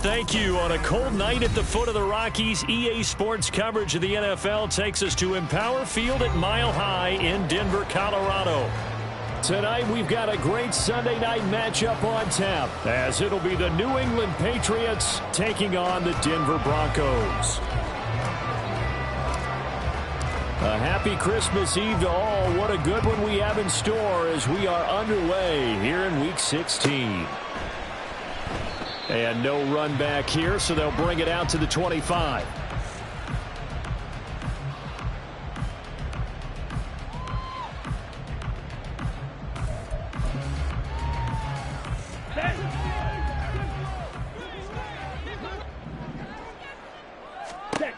thank you. On a cold night at the foot of the Rockies, EA Sports coverage of the NFL takes us to Empower Field at Mile High in Denver, Colorado. Tonight, we've got a great Sunday night matchup on tap, as it'll be the New England Patriots taking on the Denver Broncos. A happy Christmas Eve to all. What a good one we have in store as we are underway here in Week 16. And no run back here, so they'll bring it out to the 25.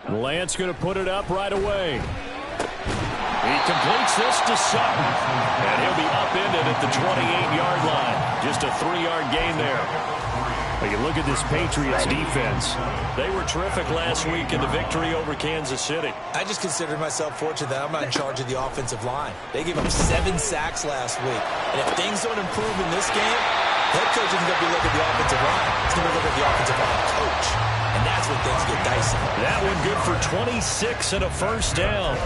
Lance going to put it up right away. He completes this to Sutton, and he'll be upended at the 28-yard line. Just a 3-yard gain there. But you look at this Patriots defense. They were terrific last week in the victory over Kansas City. I just consider myself fortunate that I'm not in charge of the offensive line. They gave up 7 sacks last week. And if things don't improve in this game, head coach isn't going to be looking at the offensive line. He's going to look at the offensive line coach. And that's when things get dicey. That one good for 26 and a first down.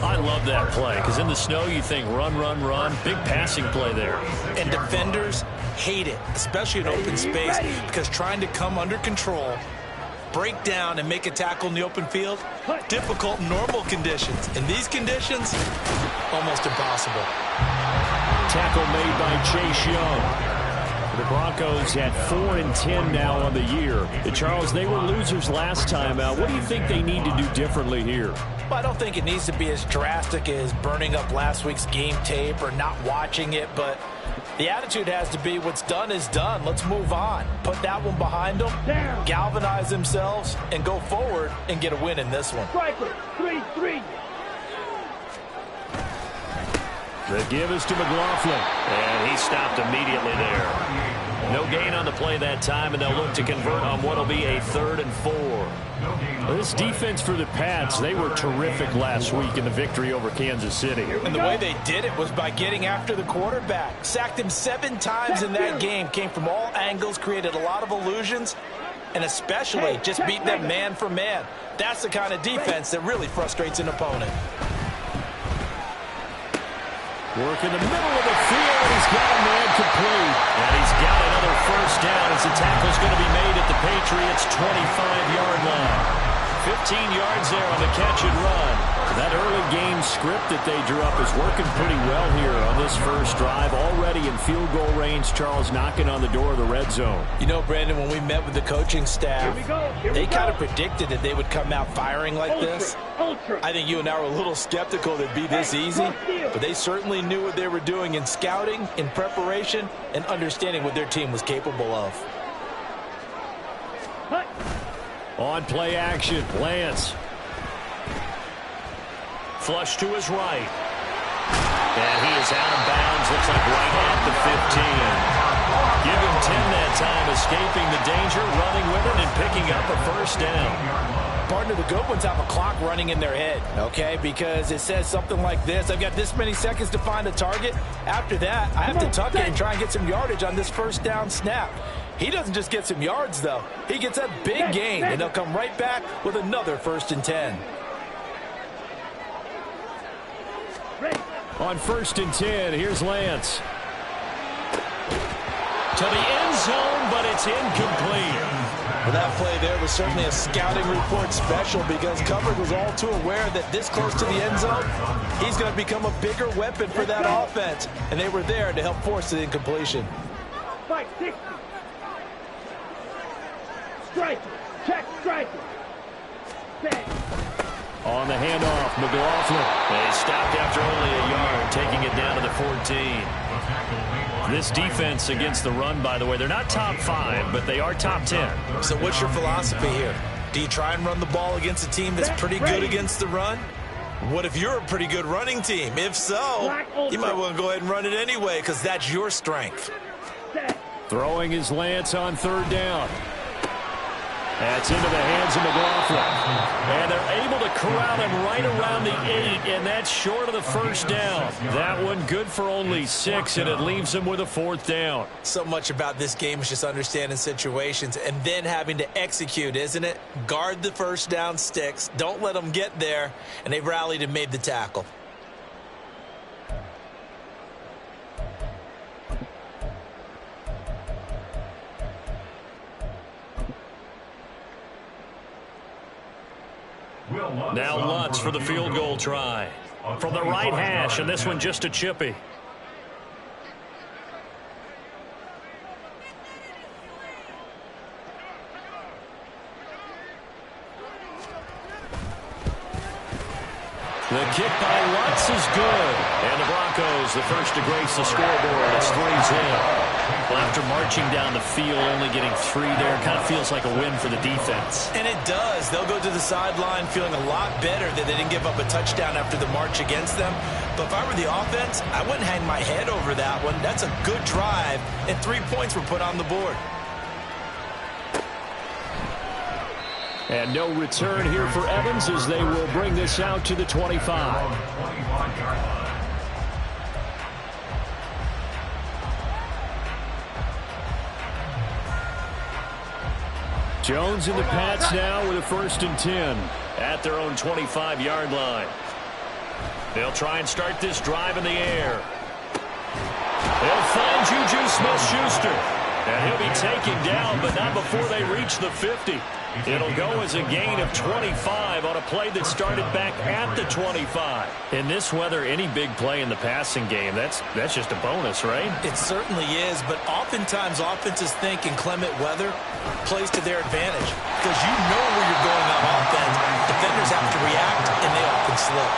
I love that play because in the snow you think run, run, run. Big passing play there. And defenders hate it, especially in open space, because trying to come under control, break down, and make a tackle in the open field, difficult in normal conditions. In these conditions, almost impossible. Tackle made by Chase Young. The Broncos at 4-10 now on the year. Charles, they were losers last time out. What do you think they need to do differently here? Well, I don't think it needs to be as drastic as burning up last week's game tape or not watching it, but the attitude has to be what's done is done. Let's move on. Put that one behind them, galvanize themselves, and go forward and get a win in this one. Striker, 3-3. The give is to McLaughlin, and he stopped immediately there. No gain on the play that time, and they'll look to convert on what will be a 3rd and 4. This defense for the Pats, they were terrific last week in the victory over Kansas City. And the way they did it was by getting after the quarterback. Sacked him 7 times in that game. Came from all angles, created a lot of illusions, and especially just beat them man for man. That's the kind of defense that really frustrates an opponent. Work in the middle of the field. He's got a man complete. And he's got another first down as the tackle's going to be made at the Patriots' 25-yard line. 15 yards there on the catch and run. That early game script that they drew up is working pretty well here on this first drive. Already in field goal range, Charles knocking on the door of the red zone. You know, Brandon, when we met with the coaching staff, they kind of predicted that they would come out firing like this. I think you and I were a little skeptical that it'd be this easy, but they certainly knew what they were doing in scouting, in preparation, and understanding what their team was capable of. On play action, Lance. Flush to his right. And he is out of bounds, looks like right at the 15. Give him 10 that time, escaping the danger, running with it, and picking up a first down. Partner, the good ones have a clock running in their head, okay? Because it says something like this: I've got this many seconds to find a target. After that, I have to tuck it and try and get some yardage on this first down snap. He doesn't just get some yards, though. He gets a big gain, and they'll come right back with another 1st and 10. On 1st and 10, here's Lance. To the end zone, but it's incomplete. Well, that play there was certainly a scouting report special because coverage was all too aware that this close to the end zone, he's going to become a bigger weapon for that offense. And they were there to help force the incompletion. Fight 60. Striker. Check striker. Bang. On the handoff, McLaughlin. They stopped after only a yard, taking it down to the 14. This defense against the run, by the way, they're not top 5, but they are top 10. So what's your philosophy here? Do you try and run the ball against a team that's pretty good against the run? What if you're a pretty good running team? If so, you might want to go ahead and run it anyway because that's your strength. Throwing his Lance on 3rd down. That's into the hands of McLaughlin. And they're able to corral him right around the 8, and that's short of the first down. That one good for only 6, and it leaves him with a 4th down. So much about this game is just understanding situations and then having to execute, isn't it? Guard the first down sticks. Don't let them get there, and they rallied and made the tackle. Now Lutz for the field goal try. From the right hash, and this one just a chippy. The kick by Lutz is good. And the Broncos, the first to grace the scoreboard. It's 3-0. Well, after marching down the field, only getting 3 there, kind of feels like a win for the defense. And it does. They'll go to the sideline feeling a lot better that they didn't give up a touchdown after the march against them. But if I were the offense, I wouldn't hang my head over that one. That's a good drive, and 3 points were put on the board. And no return here for Evans as they will bring this out to the 25. Jones in the Pats now with a 1st and 10 at their own 25-yard line. They'll try and start this drive in the air. They'll find Juju Smith-Schuster. And he'll be taken down, but not before they reach the 50. It'll go as a gain of 25 on a play that started back at the 25. In this weather, any big play in the passing game, that's just a bonus, right? It certainly is, but oftentimes offenses think in clement weather plays to their advantage because you know where you're going on offense. Defenders have to react, and they often slip.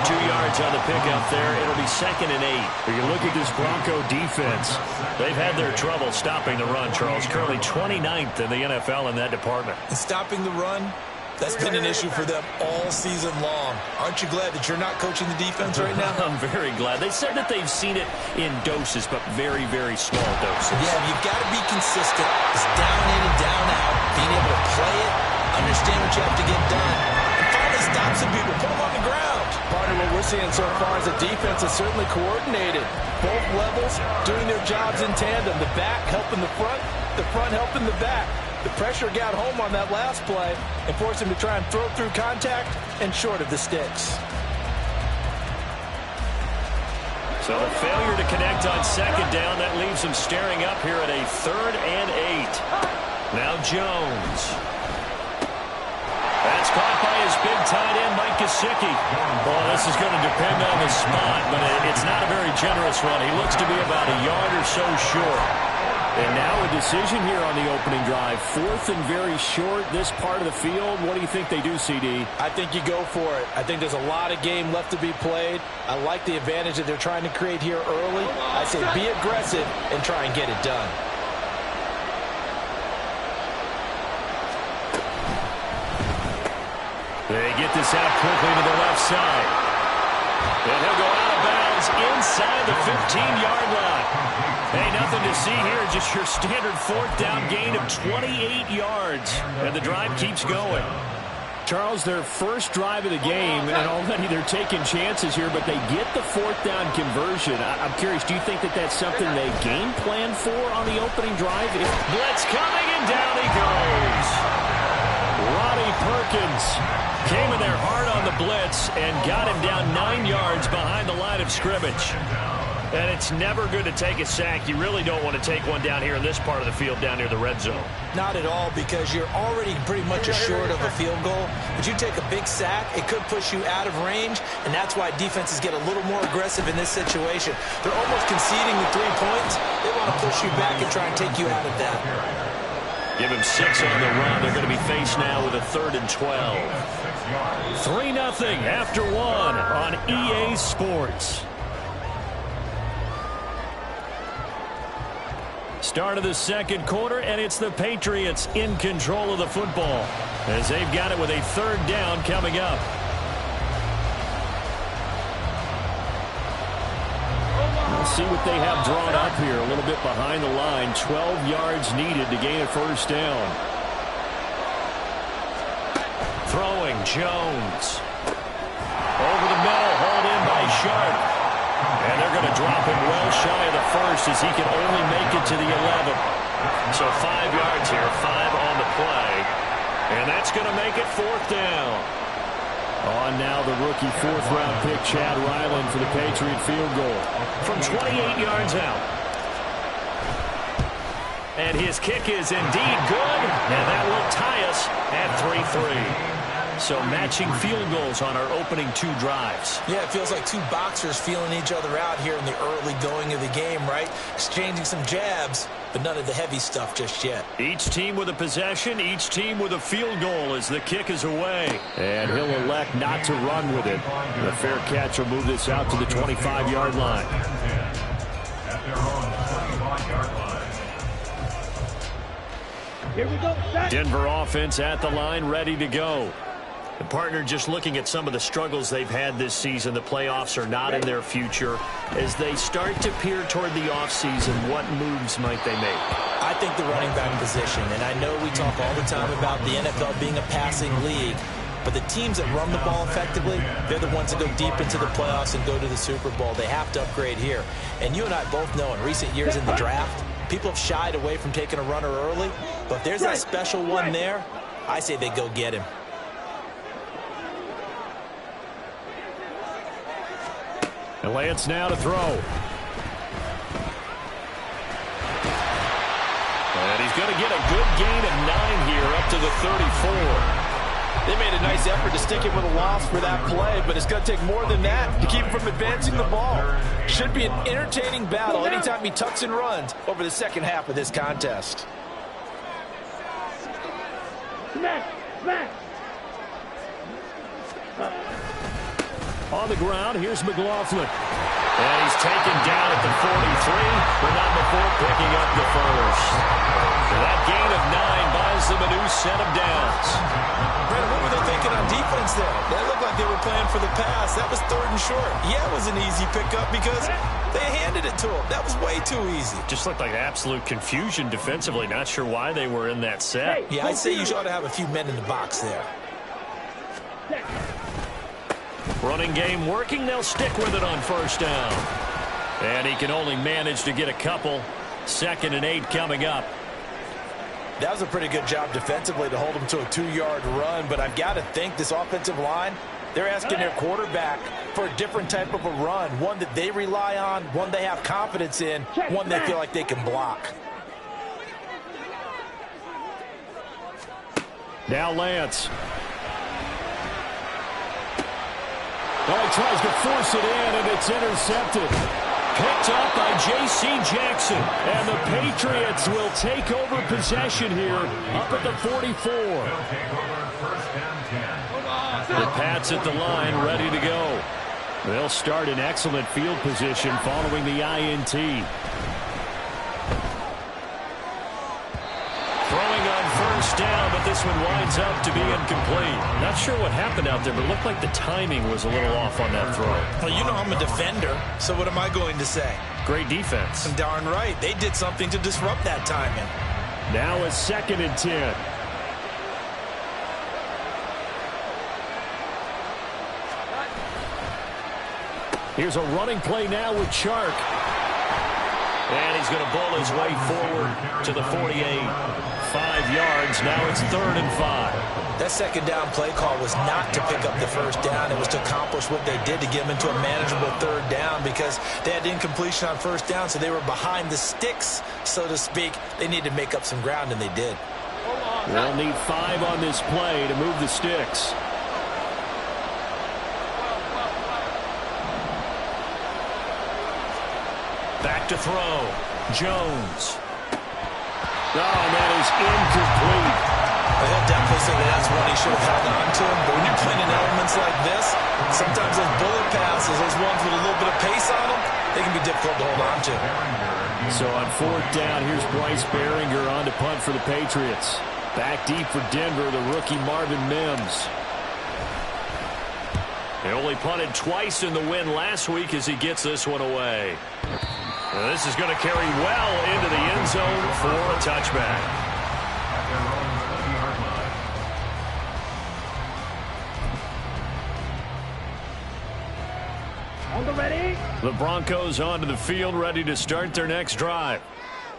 2 yards on the pickup there. It'll be 2nd and 8. When you look at this Bronco defense, they've had their trouble stopping the run, Charles. Currently 29th in the NFL in that department. And stopping the run, that's been an issue for them all season long. Aren't you glad that you're not coaching the defense right now? I'm very glad. They said that they've seen it in doses, but very, very small doses. Yeah, you've got to be consistent. It's down in and down out. Being able to play it, understand what you have to get done, and finally stop some people, put them on the ground. Part of what we're seeing so far is the defense is certainly coordinated. Both levels doing their jobs in tandem. The back helping the front helping the back. The pressure got home on that last play and forced him to try and throw through contact and short of the sticks. So the failure to connect on 2nd down, that leaves him staring up here at a 3rd and 8. Now Jones. That's caught by his big tight end, Mike Gesicki. Well, this is going to depend on the spot, but it's not a very generous one. He looks to be about a yard or so short. And now a decision here on the opening drive. 4th and very short, this part of the field. What do you think they do, CD? I think you go for it. I think there's a lot of game left to be played. I like the advantage that they're trying to create here early. I say be aggressive and try and get it done. They get this out quickly to the left side. And he'll go out of bounds inside the 15-yard line. Hey, nothing to see here, just your standard 4th down gain of 28 yards. And the drive keeps going. Charles, their first drive of the game, and already they're taking chances here, but they get the 4th down conversion. I'm curious, do you think that that's something they game plan for on the opening drive? Blitz coming, and down he goes. Ronnie Perkins came in there hard on the blitz and got him down 9 yards behind the line of scrimmage. And it's never good to take a sack. You really don't want to take one down here in this part of the field down near the red zone. Not at all, because you're already pretty much assured of a field goal. But you take a big sack, it could push you out of range, and that's why defenses get a little more aggressive in this situation. They're almost conceding the 3 points. They want to push you back and try and take you out of that. Give him 6 on the run. They're going to be faced now with a 3rd and 12. 3-0 after 1 on EA Sports. Start of the 2nd quarter, and it's the Patriots in control of the football as they've got it with a 3rd down coming up. We'll see what they have drawn up here. A little bit behind the line. 12 yards needed to gain a 1st down. throwing, Jones. Over the middle, hauled in by Sharp. And they're going to drop him well shy of the first as he can only make it to the 11. So 5 yards here, 5 on the play. And that's going to make it 4th down. On now the rookie 4th-round pick, Chad Ryland, for the Patriot field goal. From 28 yards out. And his kick is indeed good. And that will tie us at 3-3. So matching field goals on our opening 2 drives. Yeah, it feels like 2 boxers feeling each other out here in the early going of the game, right? Exchanging some jabs, but none of the heavy stuff just yet. Each team with a possession, each team with a field goal as the kick is away. And he'll elect not to run with it. The fair catch will move this out to the 25-yard line. Here we go. Set. Denver offense at the line, ready to go. The partner just looking at some of the struggles they've had this season. The playoffs are not in their future. As they start to peer toward the offseason, what moves might they make? I think the running back position, and I know we talk all the time about the NFL being a passing league, but the teams that run the ball effectively, they're the ones that go deep into the playoffs and go to the Super Bowl. They have to upgrade here. And you and I both know in recent years in the draft, people have shied away from taking a runner early, but if there's that special one there, I say they go get him. And Lance now to throw. And he's going to get a good gain of 9 here up to the 34. They made a nice effort to stick him with a loss for that play, but it's going to take more than that to keep him from advancing the ball. Should be an entertaining battle anytime he tucks and runs over the second half of this contest. Smash. Smash. On the ground, here's McLaughlin. And he's taken down at the 43, but not before picking up the first. And that gain of 9 buys them a new set of downs. Brandon, what were they thinking on defense there? They looked like they were playing for the pass. That was 3rd and short. Yeah, it was an easy pickup because they handed it to him. That was way too easy. Just looked like absolute confusion defensively. Not sure why they were in that set. Yeah, I'd say you ought to have a few men in the box there. Running game working. They'll stick with it on 1st down. And he can only manage to get a couple. 2nd and 8 coming up. That was a pretty good job defensively to hold him to a 2-yard run, but I've got to think this offensive line, they're asking their quarterback for a different type of a run, one that they rely on, one they have confidence in, one they feel like they can block. Now Lance. Oh, he tries to force it in, and it's intercepted. Picked up by J.C. Jackson. And the Patriots will take over possession here up at the 44. The Pats at the line, ready to go. They'll start in excellent field position following the INT. Throwing on 1st down, but this one winds up to be incomplete. Not sure what happened out there, but it looked like the timing was a little off on that throw. Well, you know I'm a defender, so what am I going to say? Great defense. And darn right. They did something to disrupt that timing. Now a 2nd and 10. Here's a running play now with Chark. And he's going to bull his way forward to the 48. 5 yards. Now it's 3rd and 5. That 2nd down play call was not to pick up the 1st down. It was to accomplish what they did to get them into a manageable 3rd down because they had incompletion on 1st down, so they were behind the sticks, so to speak. They needed to make up some ground, and they did. They'll need 5 on this play to move the sticks. Back to throw. Jones. Oh, that is incomplete. He'll definitely say that's one he should have held on to him. But when you're playing in elements like this, sometimes those bullet passes, those ones with a little bit of pace on them, they can be difficult to hold on to. So on 4th down, here's Bryce Behringer on to punt for the Patriots. Back deep for Denver, the rookie Marvin Mims. They only punted twice in the win last week as he gets this one away. Now this is going to carry well into the end zone for a touchback. On the ready. The Broncos onto the field, ready to start their next drive.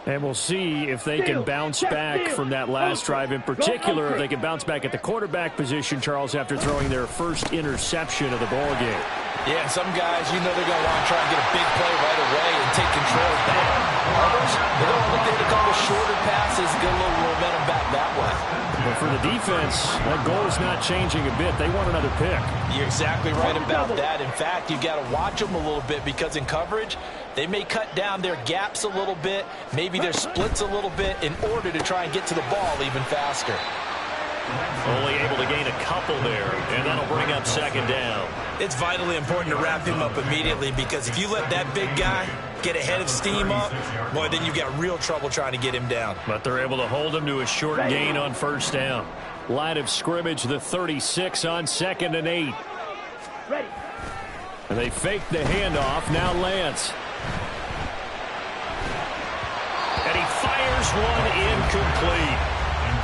And we'll see if they can bounce back from that last drive, in particular, if they can bounce back at the quarterback position, Charles, after throwing their first interception of the ball game. Yeah, and some guys, you know they're going to want to try and get a big play right away and take control back. Others, they're going to look at a couple shorter passes, get a little momentum back that way. But for the defense, that goal is not changing a bit. They want another pick. You're exactly right about that. In fact, you've got to watch them a little bit because in coverage, they may cut down their gaps a little bit, maybe their splits a little bit in order to try and get to the ball even faster. Only able to gain a couple there, and that'll bring up second down. It's vitally important to wrap him up immediately because if you let that big guy get ahead of steam up, boy, then you've got real trouble trying to get him down. But they're able to hold him to a short gain on first down. Line of scrimmage, the 36 on 2nd and 8. Ready. And they fake the handoff. Now Lance. And he fires one incomplete.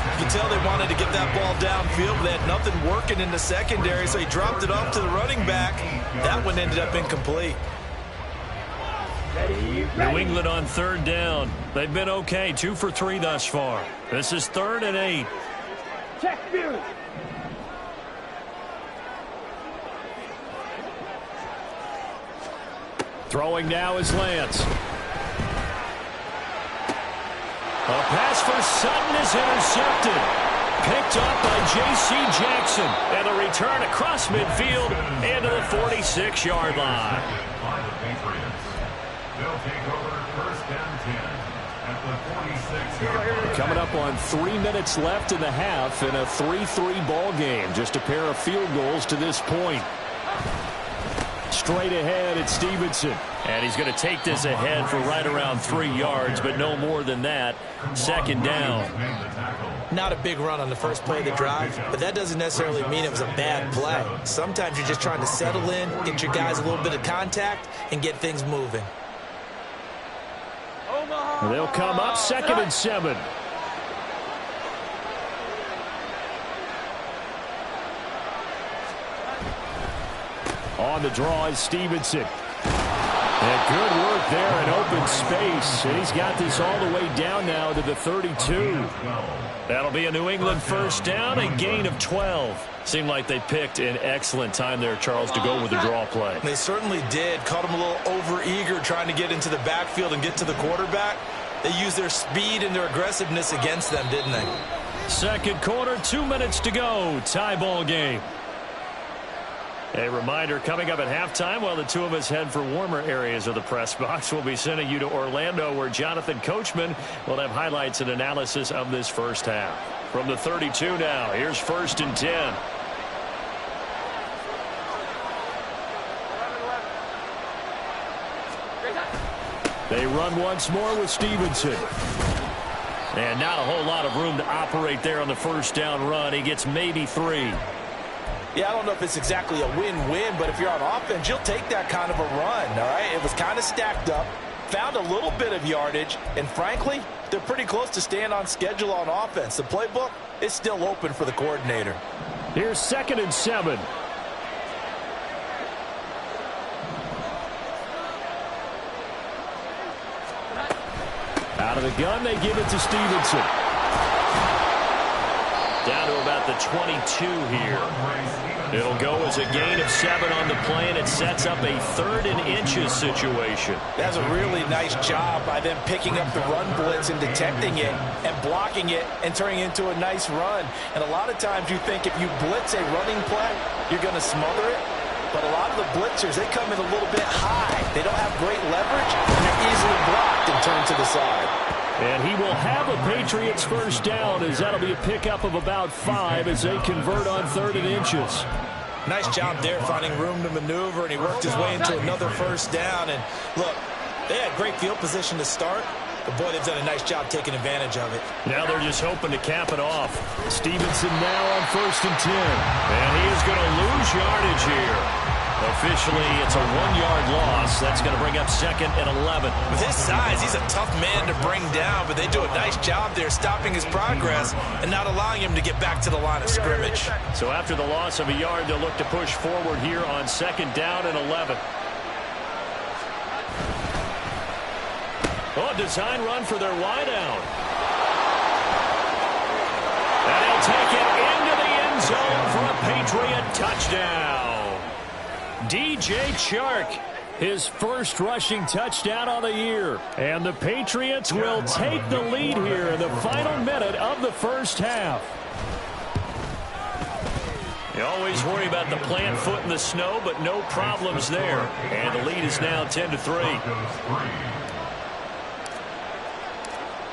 You can tell they wanted to get that ball downfield, but they had nothing working in the secondary, so he dropped it off to the running back. That one ended up incomplete. Ready. New England on 3rd down. They've been okay, 2 for 3 thus far. This is 3rd and 8. Check view. Throwing now is Lance. A pass for Sutton is intercepted. Picked up by J.C. Jackson. And a return across midfield into the 46-yard line. Coming up on 3 minutes left in the half in a 3-3 ball game. Just a pair of field goals to this point. Straight ahead, it's Stevenson. And he's going to take this ahead for right around 3 yards, but no more than that. Second down. Not a big run on the first play of the drive, but that doesn't necessarily mean it was a bad play. Sometimes you're just trying to settle in, get your guys a little bit of contact, and get things moving. They'll come up 2nd and 7. On the draw is Stevenson. And good work there in open space. And he's got this all the way down now to the 32. That'll be a New England first down, a gain of 12. Seemed like they picked an excellent time there, Charles, to go with the draw play. They certainly did. Caught him a little over-eager trying to get into the backfield and get to the quarterback. They used their speed and their aggressiveness against them, didn't they? Second quarter, 2 minutes to go. Tie ball game. A reminder, coming up at halftime, while the two of us head for warmer areas of the press box, we'll be sending you to Orlando, where Jonathan Coachman will have highlights and analysis of this first half. From the 32 now, here's 1st and 10. They run once more with Stevenson. And not a whole lot of room to operate there on the first down run. He gets maybe 3. Yeah, I don't know if it's exactly a win-win, but if you're on offense, you'll take that kind of a run, all right? It was kind of stacked up, found a little bit of yardage, and frankly, they're pretty close to staying on schedule on offense. The playbook is still open for the coordinator. Here's 2nd and 7. Out of the gun, they give it to Stevenson. Down to about the 22 here. It'll go as a gain of 7 on the play, and it sets up a 3rd and inches situation. That's a really nice job by them picking up the run blitz and detecting it and blocking it and turning it into a nice run. And a lot of times you think if you blitz a running play, you're going to smother it. But a lot of the blitzers, they come in a little bit high. They don't have great leverage, and they're easily blocked and turned to the side. And he will have a Patriots first down, as that'll be a pickup of about 5 as they convert on 3rd and inches. Nice job there finding room to maneuver, and he worked his way into another first down. And look, they had great field position to start, but boy, they've done a nice job taking advantage of it. Now they're just hoping to cap it off. Stevenson now on 1st and 10. And he is going to lose yardage here. Officially, it's a 1-yard loss. That's going to bring up 2nd and 11. With his size, he's a tough man to bring down, but they do a nice job there stopping his progress and not allowing him to get back to the line of scrimmage. So after the loss of a yard, they'll look to push forward here on 2nd down and 11. Oh, design run for their wideout. And he'll take it into the end zone for a Patriot touchdown. DJ Chark, his first rushing touchdown on the year. And the Patriots will take the lead here in the final minute of the first half. You always worry about the plant foot in the snow, but no problems there. And the lead is now 10-3.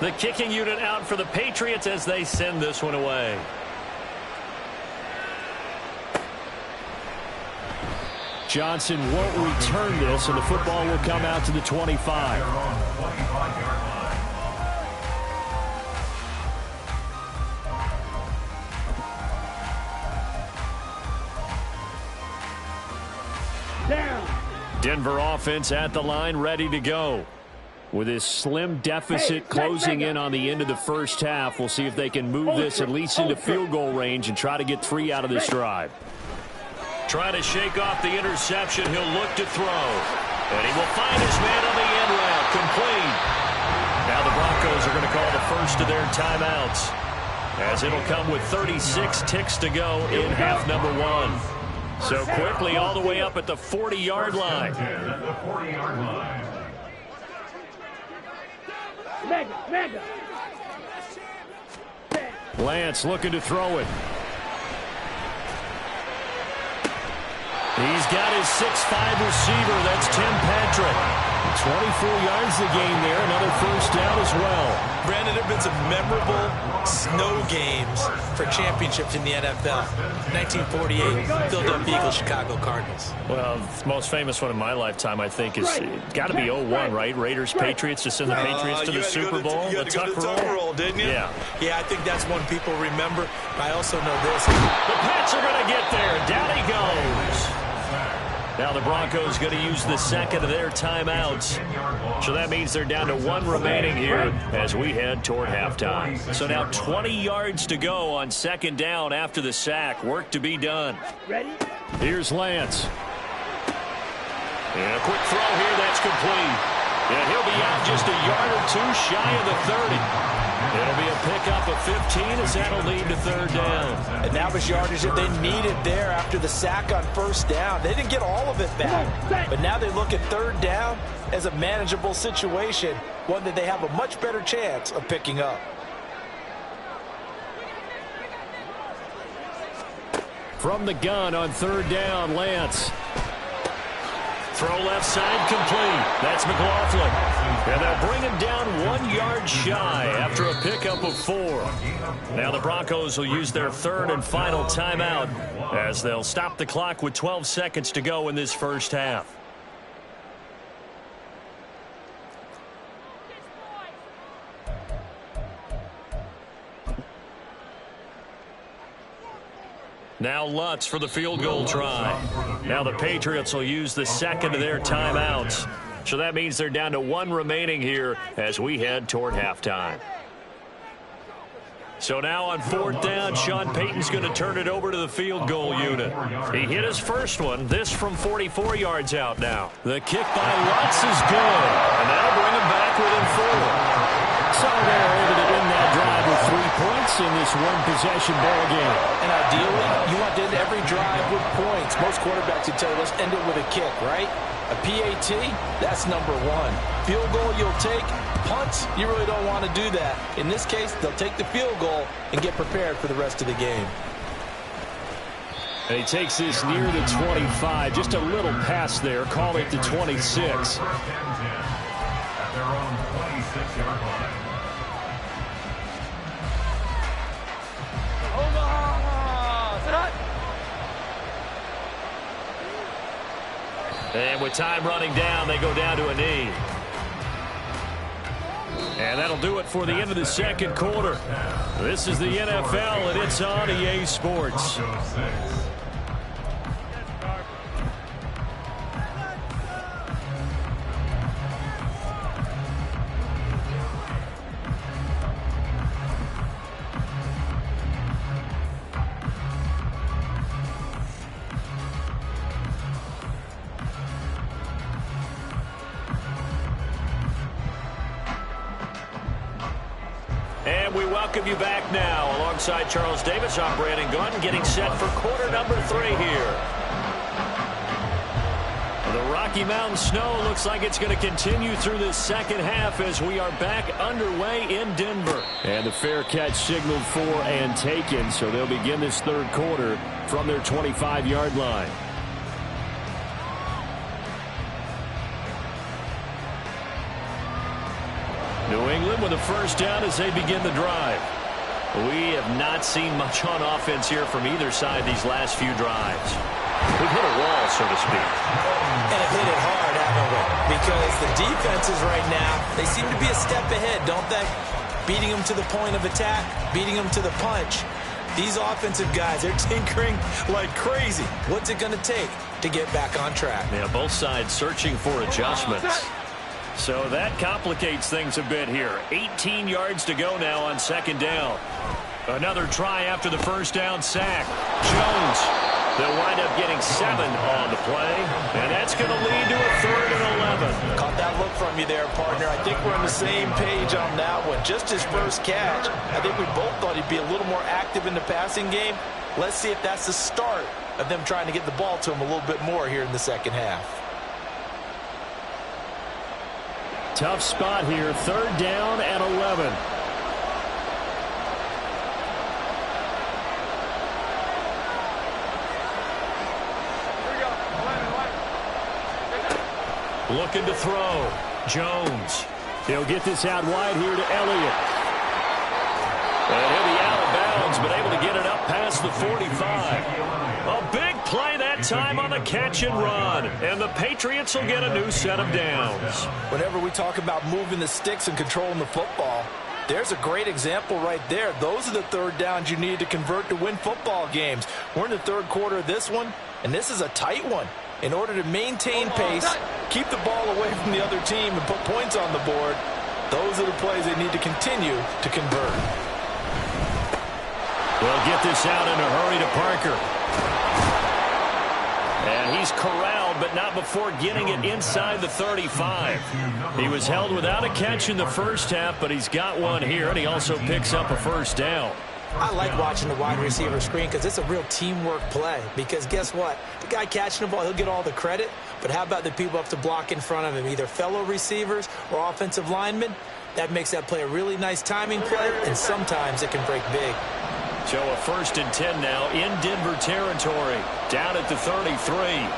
The kicking unit out for the Patriots as they send this one away. Johnson won't return this, and the football will come out to the 25. Denver offense at the line, ready to go. With this slim deficit closing in on the end of the first half, we'll see if they can move this at least into field goal range and try to get 3 out of this drive. Trying to shake off the interception, he'll look to throw. And he will find his man on the end route, complete. Now the Broncos are going to call the first of their timeouts, as it'll come with 36 ticks to go in half number 1. So quickly all the way up at the 40-yard line. Lance looking to throw it. He's got his 6'5" receiver. That's Tim Patrick. 24 yards a game there. Another first down as well. Brandon, there have been some memorable snow games for championships in the NFL. 1948, Philadelphia Eagles, Chicago Cardinals. Well, the most famous one in my lifetime, I think, is got to be 01, right? Raiders, Patriots, to send the Patriots to the Super Bowl. You had to go to the tuck roll, didn't you? Yeah. Yeah, I think that's one people remember. I also know this. The Pats are going to get there. Down he goes. Now the Broncos going to use the second of their timeouts. So that means they're down to 1 remaining here as we head toward halftime. So now 20 yards to go on second down after the sack. Work to be done. Ready? Here's Lance. And a quick throw here, that's complete. And he'll be out just a yard or 2 shy of the 30. It'll be a pickup of 15 as that'll lead to third down. And that was yardage that they needed there after the sack on first down. They didn't get all of it back. But now they look at third down as a manageable situation, one that they have a much better chance of picking up. From the gun on third down, Lance. Throw left side complete. That's McLaughlin. And they'll bring him down 1 yard shy after a pickup of 4. Now the Broncos will use their third and final timeout as they'll stop the clock with 12 seconds to go in this first half. Now Lutz for the field goal try. Now the Patriots will use the second of their timeouts. So that means they're down to 1 remaining here as we head toward halftime. So now on fourth down, Sean Payton's going to turn it over to the field goal unit. He hit his first one. This from 44 yards out now. The kick by Lutz is good. And that'll bring him back within 4. So they're able to end that drive with 3 points in this one-possession ball game. And ideally, you want to end every drive with points. Most quarterbacks would tell you, let's end it with a kick, right? A PAT, that's number 1. Field goal you'll take. Punts, you really don't want to do that. In this case, they'll take the field goal and get prepared for the rest of the game. And he takes this near the 25. Just a little pass there. Call it the 26. And with time running down, they go down to a knee. And that'll do it for the end of the second quarter. This is the NFL, and it's on EA Sports. And we welcome you back now. Alongside Charles Davis, I'm Brandon Gunn, getting set for quarter number 3 here. The Rocky Mountain snow looks like it's going to continue through the second half as we are back underway in Denver. And the fair catch signaled for and taken, so they'll begin this third quarter from their 25-yard line. New England with a first down as they begin the drive. We have not seen much on offense here from either side these last few drives. We've hit a wall, so to speak. And have hit it hard, haven't we? Because the defenses right now, they seem to be a step ahead, don't they? Beating them to the point of attack, beating them to the punch. These offensive guys, they're tinkering like crazy. What's it going to take to get back on track? Yeah, both sides searching for adjustments. So that complicates things a bit here. 18 yards to go now on second down. Another try after the first down sack. Jones. They'll wind up getting 7 on the play, and that's going to lead to a 3rd and 11. Caught that look from you there, partner. I think we're on the same page on that one. Just his first catch. I think we both thought he'd be a little more active in the passing game. Let's see if that's the start of them trying to get the ball to him a little bit more here in the second half. Tough spot here, 3rd down and 11. Looking to throw. Jones. He'll get this out wide here to Elliott. And he'll be out of bounds, but able to get it up past the 45. A big play that time on the catch and run. And the Patriots will get a new set of downs. Whenever we talk about moving the sticks and controlling the football, there's a great example right there. Those are the 3rd downs you need to convert to win football games. We're in the 3rd quarter of this one, and this is a tight one. In order to maintain pace, keep the ball away from the other team, and put points on the board, those are the plays they need to continue to convert. They'll get this out in a hurry to Parker. And he's corralled, but not before getting it inside the 35. He was held without a catch in the first half, but he's got one here, and he also picks up a first down. I like watching the wide receiver screen because it's a real teamwork play. Because guess what? The guy catching the ball, he'll get all the credit. But how about the people up to block in front of him, either fellow receivers or offensive linemen? That makes that play a really nice timing play, and sometimes it can break big. So a 1st and 10 now in Denver territory. Down at the 33.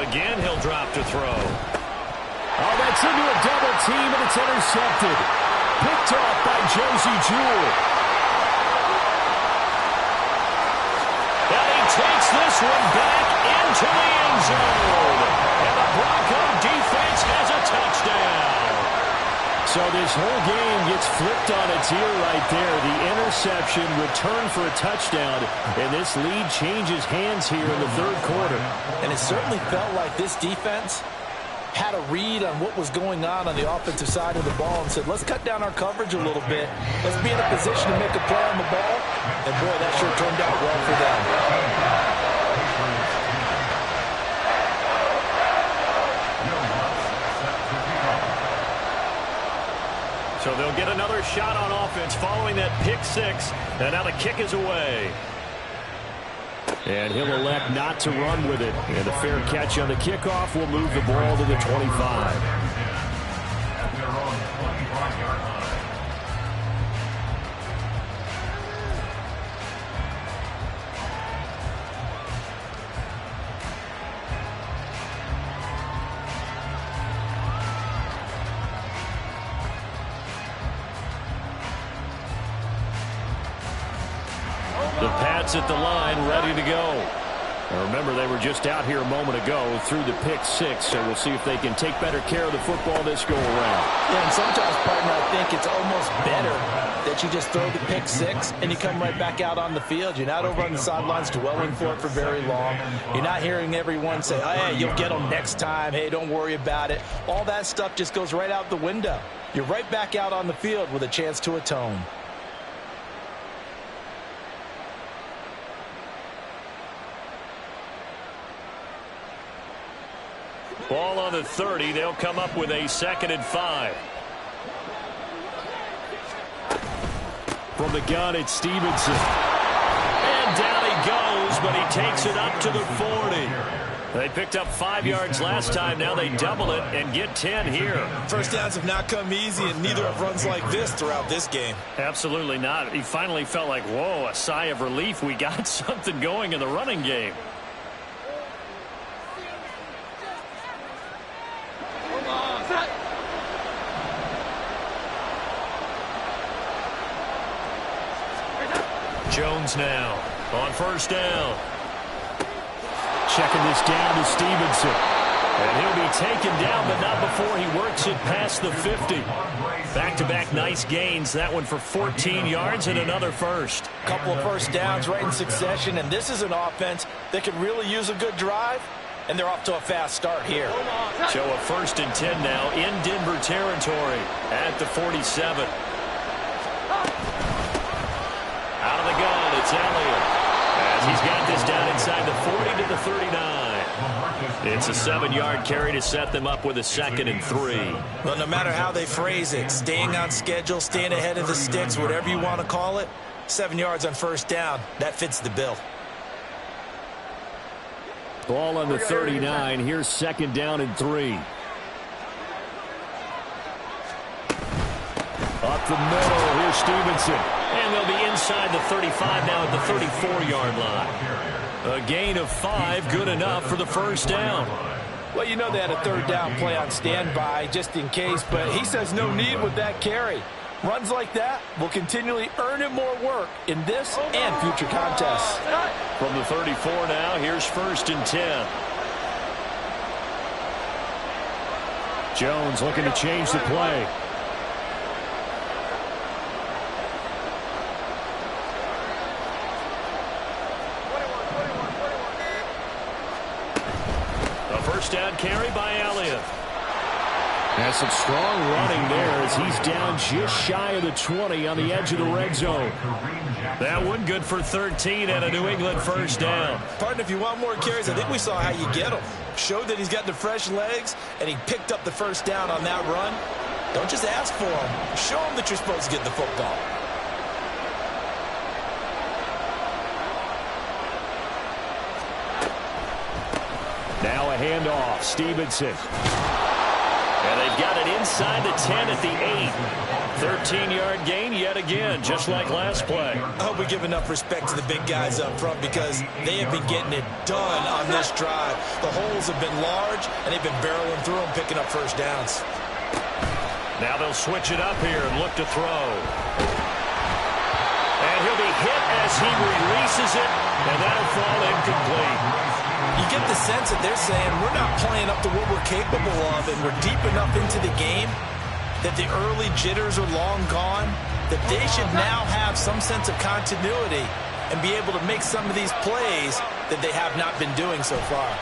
Again, he'll drop to throw. Oh, that's into a double team, and it's intercepted. Picked off by Josie Jewell. And he takes this one back into the end zone. And the Bronco defense has a touchdown. So this whole game gets flipped on its ear right there. The interception, return for a touchdown, and this lead changes hands here in the 3rd quarter. And it certainly felt like this defense had a read on what was going on the offensive side of the ball and said, let's cut down our coverage a little bit. Let's be in a position to make a play on the ball. And, boy, that sure turned out well for them. So they'll get another shot on offense following that pick 6. And now the kick is away. And he'll elect not to run with it. And a fair catch on the kickoff will move the ball to the 25. The Pats at the line, ready to go. Now remember, they were just out here a moment ago through the pick 6, so we'll see if they can take better care of the football this go-around. Yeah, and sometimes, partner, I think it's almost better that you just throw the pick 6 and you come right back out on the field. You're not over on the sidelines dwelling for it for very long. You're not hearing everyone say, oh, hey, you'll get them next time. Hey, don't worry about it. All that stuff just goes right out the window. You're right back out on the field with a chance to atone. Ball on the 30. They'll come up with a 2nd and 5. From the gun, it's Stevenson. And down he goes, but he takes it up to the 40. They picked up 5 yards last time. Now they double it and get 10 here. First downs have not come easy, and neither have runs like this throughout this game. Absolutely not. He finally felt like, whoa, a sigh of relief. We got something going in the running game. Jones now on first down. Checking this down to Stevenson. And he'll be taken down, but not before he works it past the 50. Back-to-back nice gains. That one for 14 yards and another first. Couple of first downs right in succession, and this is an offense that could really use a good drive, and they're off to a fast start here. So a 1st and 10 now in Denver territory at the 47. Out of the gun, it's Elliott. As he's got this down inside the 40 to the 39. It's a 7-yard carry to set them up with a 2nd and 3. Well, no matter how they phrase it, staying on schedule, staying ahead of the sticks, whatever you want to call it, 7 yards on first down, that fits the bill. Ball on the 39. Here's 2nd down and 3. Up the middle. Here's Stevenson. And they'll be inside the 35 now at the 34-yard line. A gain of 5, good enough for the first down. Well, you know they had a 3rd down play on standby just in case, but he says no need with that carry. Runs like that will continually earn him more work in this and future contests. From the 34 now, here's 1st and 10. Jones looking to change the play. First down carry by Elliott. Has some strong running there as he's down just shy of the 20 on the edge of the red zone. That one good for 13 and a New England first down. Partner, if you want more carries, I think we saw how you get them. Showed that he's got the fresh legs, and he picked up the first down on that run. Don't just ask for him. Show him that you're supposed to get the football. Now a handoff. Stevenson. And they've got it inside the 10 at the 8. 13-yard gain yet again, just like last play. I hope we give enough respect to the big guys up front because they have been getting it done on this drive. The holes have been large, and they've been barreling through them, picking up first downs. Now they'll switch it up here and look to throw. And he'll be hit as he releases it, and that'll fall incomplete. You get the sense that they're saying we're not playing up to what we're capable of, and we're deep enough into the game that the early jitters are long gone, that they should now have some sense of continuity and be able to make some of these plays that they have not been doing so far.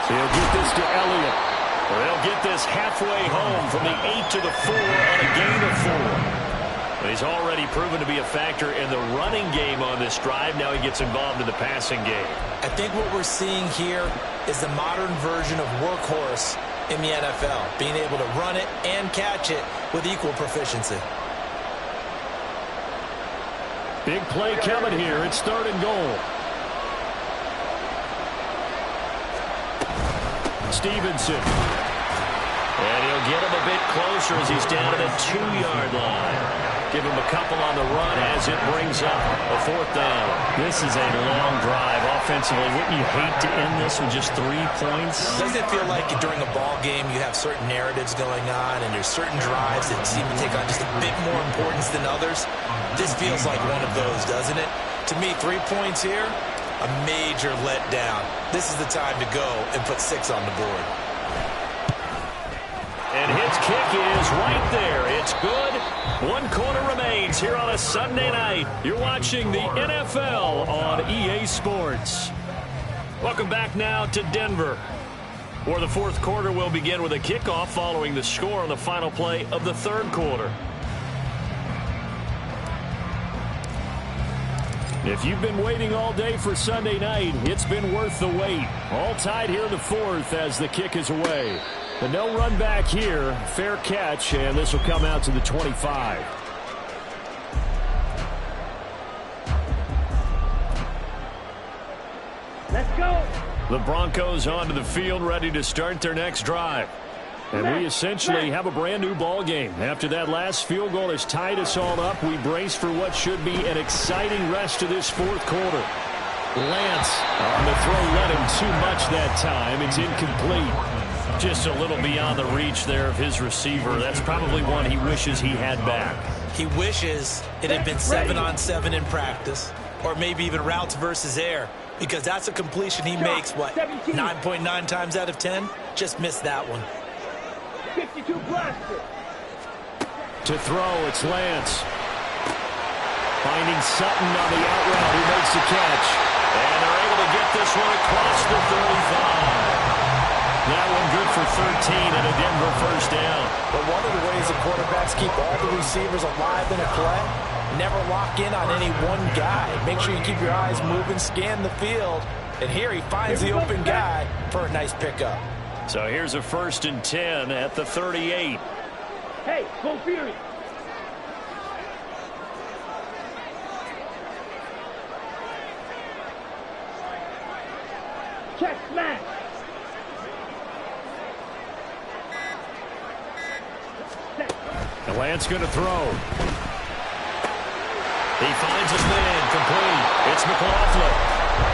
So he'll get this to Elliott. They'll get this halfway home from the 8 to the 4 on a gain of 4. He's already proven to be a factor in the running game on this drive. Now he gets involved in the passing game. I think what we're seeing here is the modern version of workhorse in the NFL, being able to run it and catch it with equal proficiency. Big play coming here. It's 3rd and goal. Stevenson. And he'll get him a bit closer as he's down at the 2-yard line. Give him a couple on the run as it brings up a 4th down. This is a long drive offensively. Wouldn't you hate to end this with just 3 points? Doesn't it feel like during a ball game you have certain narratives going on and there's certain drives that seem to take on just a bit more importance than others? This feels like one of those, doesn't it? To me, 3 points here, a major letdown. This is the time to go and put 6 on the board. And his kick is right there. It's good. 1 quarter remains here on a Sunday night. You're watching the NFL on EA Sports. Welcome back now to Denver, where the 4th quarter will begin with a kickoff following the score on the final play of the 3rd quarter. If you've been waiting all day for Sunday night, it's been worth the wait. All tied here in the 4th as the kick is away. But no run back here. Fair catch, and this will come out to the 25. Let's go. The Broncos onto the field, ready to start their next drive. And we essentially have a brand new ball game. After that last field goal has tied us all up, we brace for what should be an exciting rest of this fourth quarter. Lance on the throw, led him too much that time. It's incomplete. Just a little beyond the reach there of his receiver. That's probably one he wishes he had back. He wishes it had been 7-on-7 in practice, or maybe even routes versus air, because that's a completion he makes, what, 9.9 times out of 10? Just missed that one. 52 blaster. To throw, it's Lance. Finding Sutton on the out route, who makes the catch. And they're able to get this one across the 35. That one good for 13 and a Denver first down. But one of the ways the quarterbacks keep all the receivers alive in a play, never lock in on any one guy. Make sure you keep your eyes moving, scan the field. And here he finds the open guy for a nice pickup. So here's a 1st and 10 at the 38. Hey, go Fury. Check smash. And Lance going to throw. He finds his man, complete. It's McLaughlin.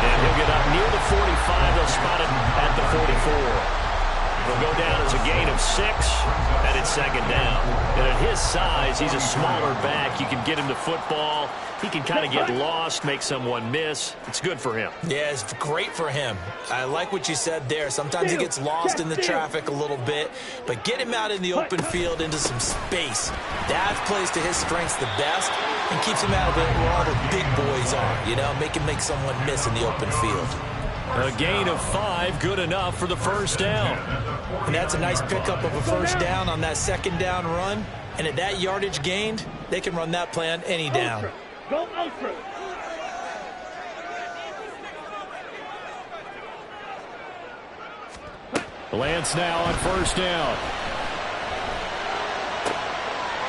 And he'll get up near the 45. They'll spot him at the 44. He'll go down as a gain of 6, and it's 2nd down. And at his size, he's a smaller back. You can get him to football. He can kind of get lost, make someone miss. It's good for him. Yeah, it's great for him. I like what you said there. Sometimes he gets lost in the traffic a little bit, but get him out in the open field into some space. That plays to his strengths the best and keeps him out of it where all the big boys are, you know, make someone miss in the open field. A gain of 5, good enough for the first down. And that's a nice pickup of a first down on that 2nd down run. And at that yardage gained, they can run that play on any down. Ultra. Go ultra. Lance now on 1st down.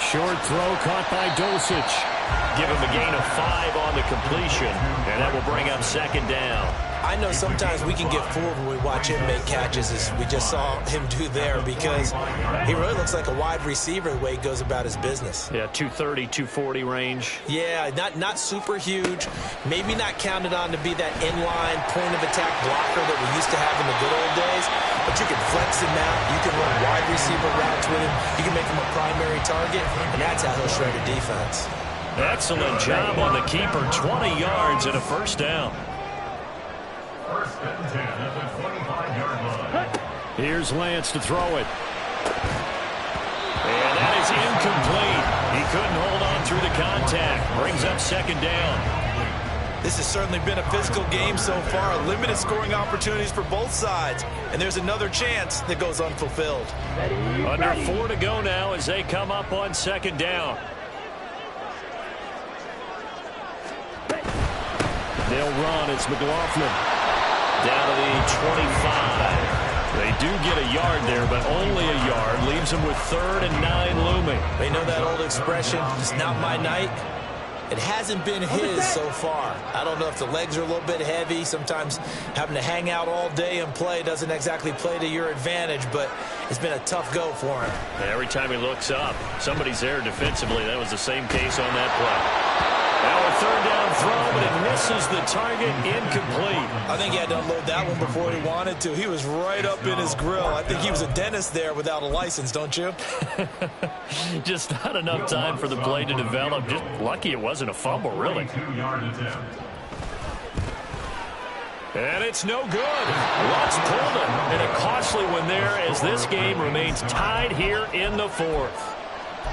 Short throw caught by Dulcich. Give him a gain of 5 on the completion, and that will bring up 2nd down. I know sometimes we can get fooled when we watch him make catches, as we just saw him do there, because he really looks like a wide receiver the way he goes about his business. Yeah, 230, 240 range. Yeah, not super huge. Maybe not counted on to be that inline point-of-attack blocker that we used to have in the good old days, but you can flex him out. You can run wide receiver routes with him. You can make him a primary target, and that's how he'll shred a defense. Excellent job on the keeper. 20 yards and a first down. 1st and 10 at the 25-yard line. Here's Lance to throw it. And that is incomplete. He couldn't hold on through the contact. Brings up 2nd down. This has certainly been a physical game so far. Limited scoring opportunities for both sides. And there's another chance that goes unfulfilled. Under 4 to go now as they come up on 2nd down. They'll run. It's McLaughlin. Down to the 25. They do get a yard there, but only a yard. Leaves them with 3rd and 9 looming. They know that old expression, it's not my night. It hasn't been his so far. I don't know if the legs are a little bit heavy. Sometimes having to hang out all day and play doesn't exactly play to your advantage, but it's been a tough go for him. And every time he looks up, somebody's there defensively. That was the same case on that play. Now a 3rd down throw, but it misses the target, incomplete. I think he had to unload that one before he wanted to. He was right up in his grill. I think he was a dentist there without a license, don't you? Just not enough time for the play to develop. Just lucky it wasn't a fumble, really. 2-yard attempt. And it's no good. Lutz pulled him, and a costly one there as this game remains tied here in the 4th.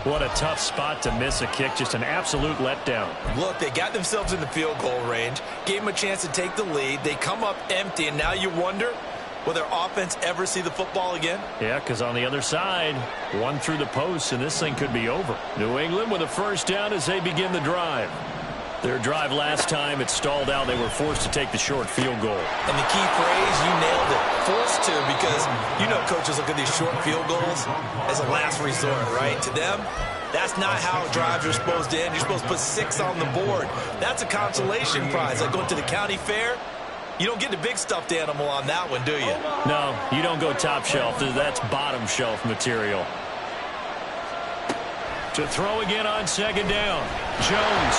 What a tough spot to miss a kick. Just an absolute letdown. Look, they got themselves in the field goal range, gave them a chance to take the lead. They come up empty, and now you wonder, will their offense ever see the football again? Yeah, because on the other side, one through the post, and this thing could be over. New England with a first down as they begin the drive. Their drive last time, it stalled out. They were forced to take the short field goal. And the key phrase, you nailed it, forced to, because you know coaches look at these short field goals as a last resort, right? To them, that's not how drives are supposed to end. You're supposed to put 6 on the board. That's a consolation prize. Like going to the county fair, you don't get the big stuffed animal on that one, do you? No, you don't go top shelf. That's bottom shelf material. To throw again on second down. Jones.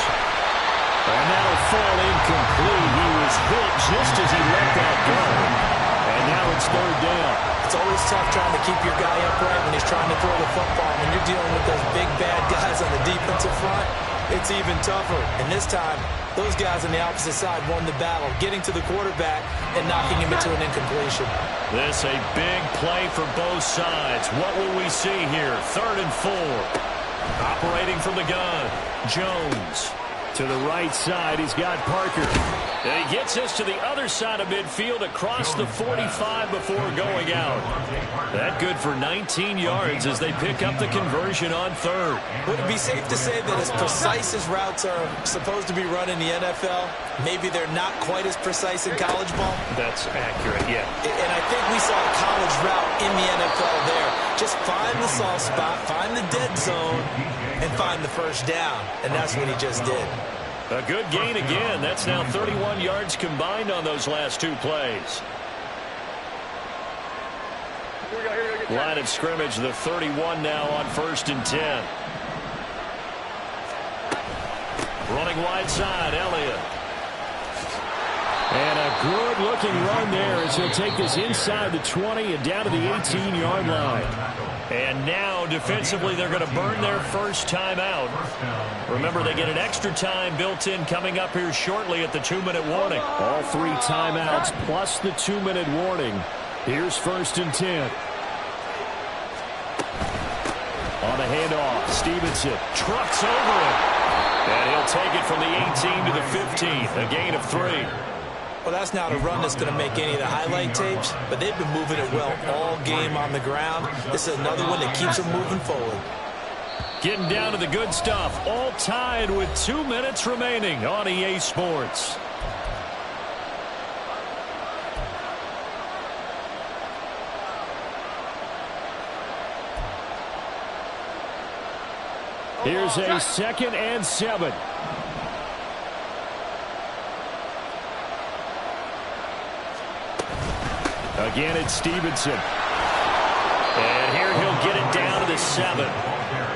And that'll fall incomplete. He was hit just as he let that go. And now it's third down. It's always tough trying to keep your guy upright when he's trying to throw the football. When you're dealing with those big, bad guys on the defensive front, it's even tougher. And this time, those guys on the opposite side won the battle, getting to the quarterback and knocking him into an incompletion. This a big play for both sides. What will we see here? 3rd and 4. Operating from the gun, Jones. To the right side, he's got Parker. And he gets us to the other side of midfield across the 45 before going out. That good for 19 yards as they pick up the conversion on 3rd. Would it be safe to say that as precise as routes are supposed to be run in the NFL, maybe they're not quite as precise in college ball? That's accurate, yeah. And I think we saw a college route in the NFL there. Just find the soft spot, find the dead zone, and find the first down. And that's what he just did. A good gain again. That's now 31 yards combined on those last 2 plays. Line of scrimmage, the 31 now on 1st and 10. Running wide side, Elliott. And a good-looking run there as he'll take this inside the 20 and down to the 18-yard line. And now, defensively, they're going to burn their first timeout. Remember, they get an extra time built in coming up here shortly at the 2-minute warning. All 3 timeouts plus the 2-minute warning. Here's 1st and 10. On the handoff, Stevenson trucks over it. And he'll take it from the 18 to the 15, a gain of 3. Well, that's not a run that's going to make any of the highlight tapes, but they've been moving it well all game on the ground. This is another one that keeps them moving forward. Getting down to the good stuff, all tied with 2 minutes remaining on EA Sports. Here's a 2nd and 7. Again, it's Stevenson. And here he'll get it down to the 7.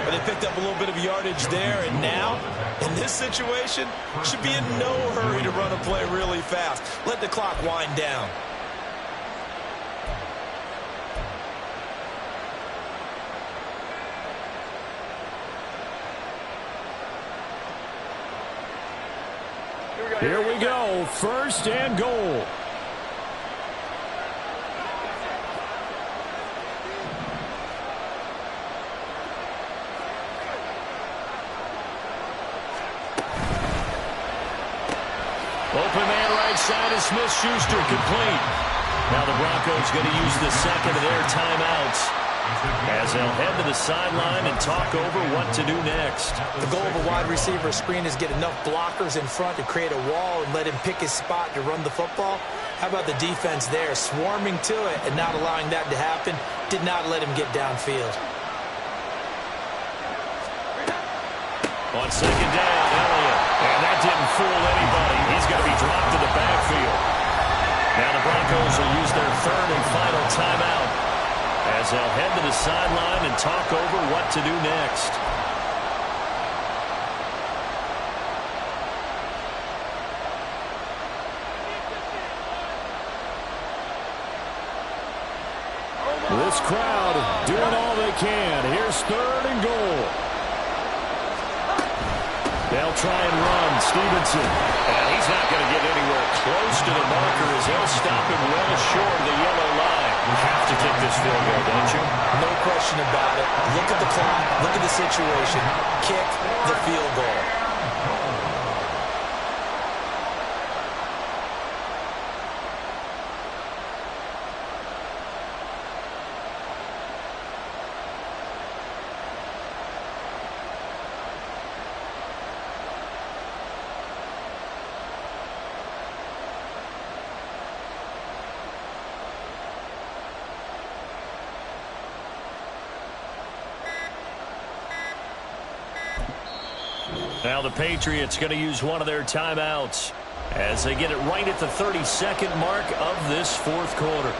But they picked up a little bit of yardage there, and now, in this situation, should be in no hurry to run a play really fast. Let the clock wind down. Here we go, 1st and goal. Open man right side is Smith-Schuster, complete. Now the Broncos going to use the 2nd of their timeouts as they'll head to the sideline and talk over what to do next. The goal of a wide receiver screen is get enough blockers in front to create a wall and let him pick his spot to run the football. How about the defense there, swarming to it and not allowing that to happen? Did not let him get downfield. On 2nd down, Elliott. And that didn't fool anybody. He's going to be dropped to the backfield. Now the Broncos will use their 3rd and final timeout as they'll head to the sideline and talk over what to do next. This crowd doing all they can. Here's 3rd and goal. They'll try and run. Stevenson. And he's not going to get anywhere close to the marker as they'll stop him well short of the yellow line. You have to kick this field goal, don't you? No question about it. Look at the clock. Look at the situation. Kick the field goal. Now the Patriots going to use one of their timeouts as they get it right at the 32nd mark of this fourth quarter.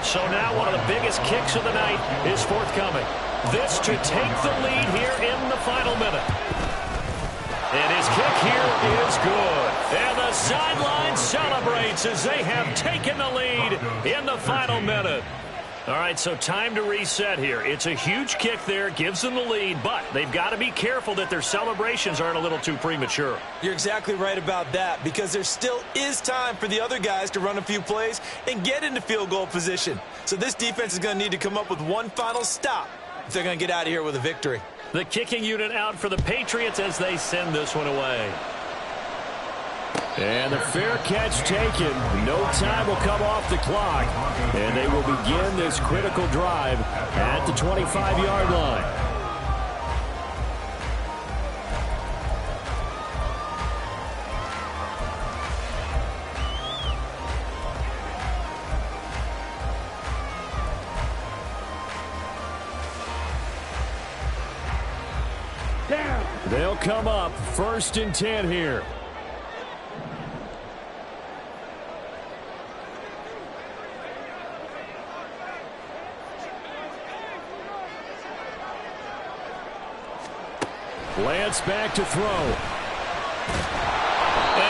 So now one of the biggest kicks of the night is forthcoming. This to take the lead here in the final minute. And his kick here is good. And the sideline celebrates as they have taken the lead in the final minute. All right, so time to reset here. It's a huge kick there, gives them the lead, but they've got to be careful that their celebrations aren't a little too premature. You're exactly right about that, because there still is time for the other guys to run a few plays and get into field goal position. So this defense is going to need to come up with one final stop if they're going to get out of here with a victory. The kicking unit out for the Patriots as they send this one away. And the fair catch taken. No time will come off the clock. And they will begin this critical drive at the 25-yard line. Down. They'll come up 1st and 10 here. Lance back to throw. And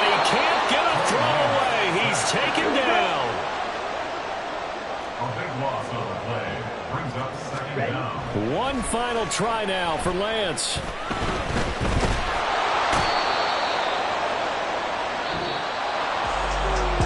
he can't get a throw away. He's taken down. A big loss on the play. Brings up 2nd down. One final try now for Lance.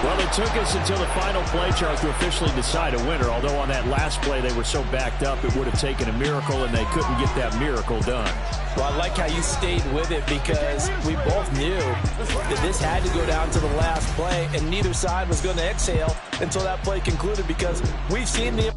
Well, it took us until the final play chart to officially decide a winner, although on that last play they were so backed up it would have taken a miracle, and they couldn't get that miracle done. Well, I like how you stayed with it, because we both knew that this had to go down to the last play, and neither side was going to exhale until that play concluded, because we've seen the